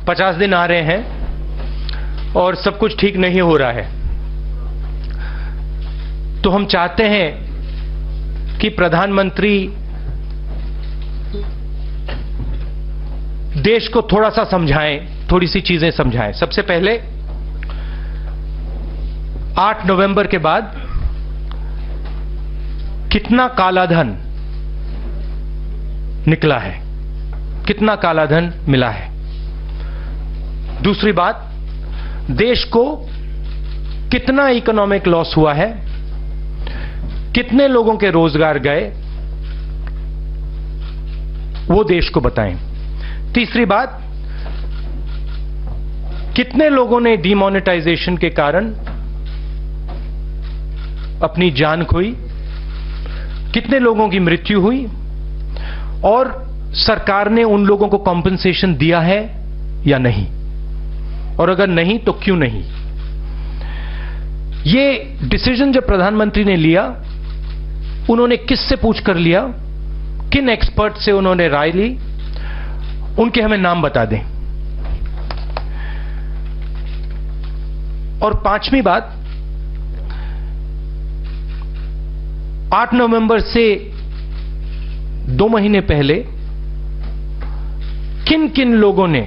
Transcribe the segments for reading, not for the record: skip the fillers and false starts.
50 दिन आ रहे हैं और सब कुछ ठीक नहीं हो रहा है, तो हम चाहते हैं कि प्रधानमंत्री देश को थोड़ा सा समझाएं, थोड़ी सी चीजें समझाएं। सबसे पहले 8 नवंबर के बाद कितना कालाधन निकला है, कितना कालाधन मिला है। दूसरी बात, देश को कितना इकोनॉमिक लॉस हुआ है, कितने लोगों के रोजगार गए, वो देश को बताएं। तीसरी बात, कितने लोगों ने डिमोनेटाइजेशन के कारण अपनी जान खोई, कितने लोगों की मृत्यु हुई और सरकार ने उन लोगों को कॉम्पेंसेशन दिया है या नहीं, और अगर नहीं तो क्यों नहीं। ये डिसीजन जब प्रधानमंत्री ने लिया, उन्होंने किससे पूछ कर लिया, किन एक्सपर्ट से उन्होंने राय ली, उनके हमें नाम बता दें। और पांचवी बात, 8 नवंबर से 2 महीने पहले किन किन लोगों ने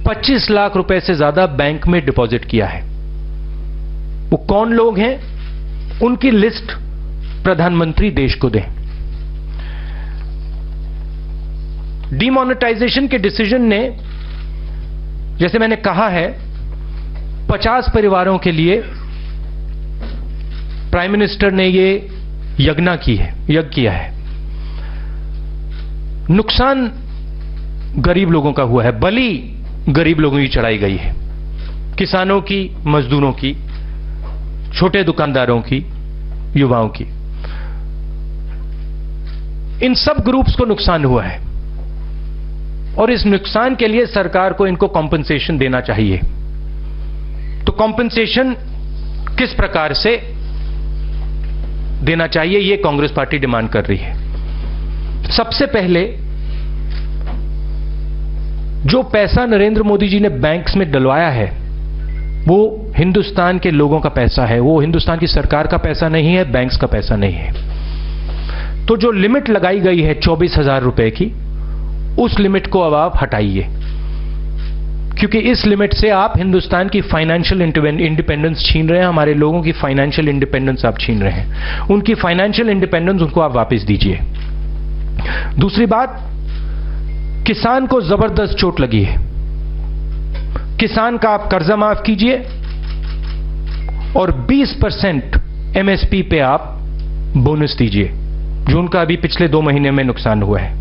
25 लाख रुपए से ज्यादा बैंक में डिपॉजिट किया है, वो कौन लोग हैं, उनकी लिस्ट प्रधानमंत्री देश को दें। डिमोनेटाइजेशन के डिसीजन ने, जैसे मैंने कहा है, 50 परिवारों के लिए प्राइम मिनिस्टर ने ये यज्ञ किया है। नुकसान गरीब लोगों का हुआ है, बलि गरीब लोगों की चढ़ाई गई है, किसानों की, मजदूरों की, छोटे दुकानदारों की, युवाओं की, इन सब ग्रुप्स को नुकसान हुआ है और इस नुकसान के लिए सरकार को इनको कॉम्पेंसेशन देना चाहिए। तो कॉम्पेंसेशन किस प्रकार से देना चाहिए, ये कांग्रेस पार्टी डिमांड कर रही है। सबसे पहले, जो पैसा नरेंद्र मोदी जी ने बैंक्स में डलवाया है, वो हिंदुस्तान के लोगों का पैसा है, वो हिंदुस्तान की सरकार का पैसा नहीं है, बैंक्स का पैसा नहीं है। तो जो लिमिट लगाई गई है 24,000 रुपए की, उस लिमिट को अब आप हटाइए, क्योंकि इस लिमिट से आप हिंदुस्तान की फाइनेंशियल इंडिपेंडेंस छीन रहे हैं, हमारे लोगों की फाइनेंशियल इंडिपेंडेंस आप छीन रहे हैं। उनकी फाइनेंशियल इंडिपेंडेंस उनको आप वापस दीजिए। दूसरी बात, किसान को जबरदस्त चोट लगी है, किसान का आप कर्जा माफ कीजिए और 20% एमएसपी पे आप बोनस दीजिए, जो उनका अभी पिछले 2 महीने में नुकसान हुआ है।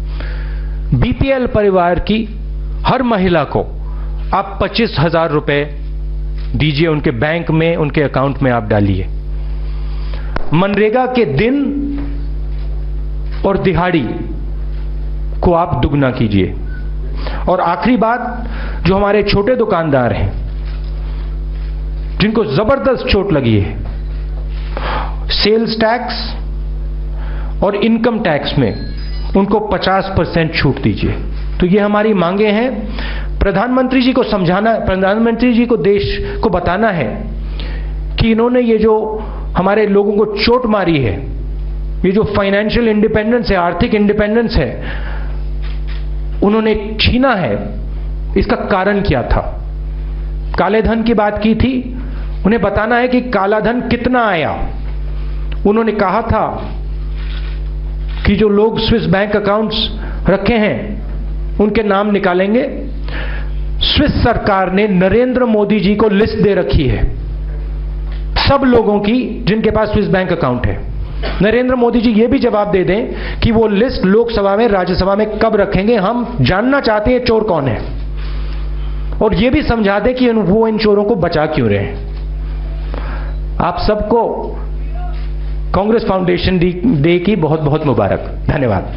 बीपीएल परिवार की हर महिला को आप 25,000 रुपए दीजिए, उनके बैंक में, उनके अकाउंट में आप डालिए। मनरेगा के दिन और दिहाड़ी को आप दुगना कीजिए। और आखिरी बात, जो हमारे छोटे दुकानदार हैं जिनको जबरदस्त चोट लगी है, सेल्स टैक्स और इनकम टैक्स में उनको 50% छूट दीजिए। तो ये हमारी मांगे हैं। प्रधानमंत्री जी को समझाना, प्रधानमंत्री जी को देश को बताना है कि इन्होंने ये जो हमारे लोगों को चोट मारी है, ये जो फाइनेंशियल इंडिपेंडेंस है, आर्थिक इंडिपेंडेंस है, उन्होंने छीना है, इसका कारण क्या था। काले धन की बात की थी, उन्हें बताना है कि काला धन कितना आया। उन्होंने कहा था कि जो लोग स्विस बैंक अकाउंट्स रखे हैं उनके नाम निकालेंगे। स्विस सरकार ने नरेंद्र मोदी जी को लिस्ट दे रखी है सब लोगों की जिनके पास स्विस बैंक अकाउंट है। नरेंद्र मोदी जी ये भी जवाब दे दें कि वो लिस्ट लोकसभा में, राज्यसभा में कब रखेंगे। हम जानना चाहते हैं चोर कौन है, और ये भी समझा दें कि वो इन चोरों को बचा क्यों रहे हैं। आप सबको कांग्रेस फाउंडेशन डे की बहुत बहुत मुबारक। धन्यवाद।